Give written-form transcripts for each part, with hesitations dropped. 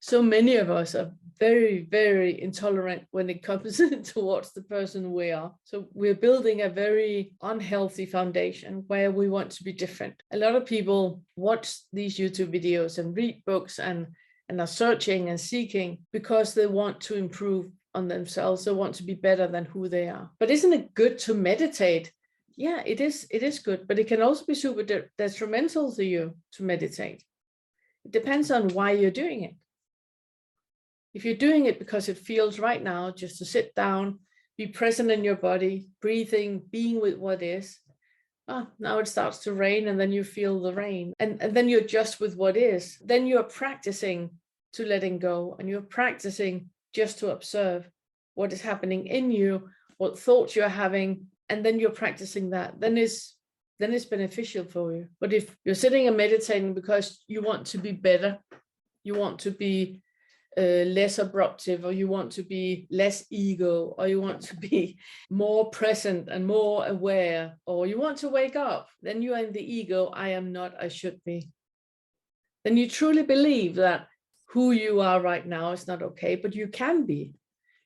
So many of us are very, very intolerant when it comes towards the person we are. So we're building a very unhealthy foundation where we want to be different. A lot of people watch these YouTube videos and read books and are searching and seeking because they want to improve on themselves. They want to be better than who they are. But isn't it good to meditate? Yeah, it is good, but it can also be super detrimental to you to meditate. It depends on why you're doing it. If you're doing it because it feels right now, just to sit down, be present in your body, breathing, being with what is, now it starts to rain and then you feel the rain and then you're just with what is, then you're practicing to letting go and you're practicing just to observe what is happening in you, what thoughts you're having, and then you're practicing that, then it's beneficial for you. But if you're sitting and meditating because you want to be better, you want to be less abruptive, or you want to be less ego, or you want to be more present and more aware, or you want to wake up, then you are in the ego, I am not, I should be. Then you truly believe that who you are right now is not okay, but you can be.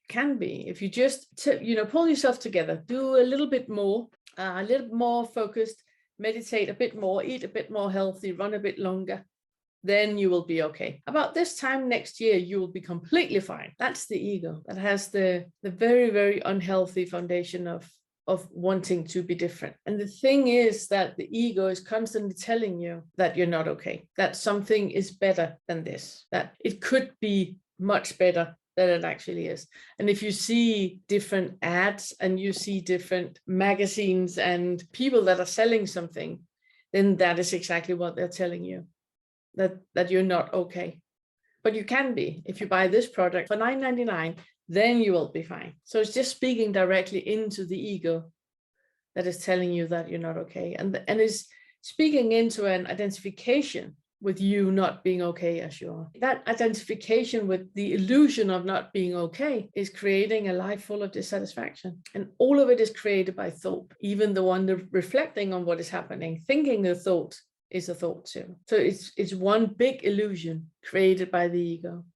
If you just pull yourself together, do a little bit more focused, meditate a bit more, eat a bit more healthy, run a bit longer, then you will be okay. About this time next year, you will be completely fine. That's the ego that has the very, very unhealthy foundation of wanting to be different. And the thing is that the ego is constantly telling you that you're not okay, that something is better than this, that it could be much better than it actually is. And if you see different ads and you see different magazines and people that are selling something, then that is exactly what they're telling you. That you're not okay, but you can be. If you buy this product for $9.99, then you will be fine. So it's just speaking directly into the ego that is telling you that you're not okay, and is speaking into an identification with you not being okay as you are. That identification with the illusion of not being okay is creating a life full of dissatisfaction, and all of it is created by thought. Even the one reflecting on what is happening, thinking the thought is a thought too. So it's one big illusion created by the ego.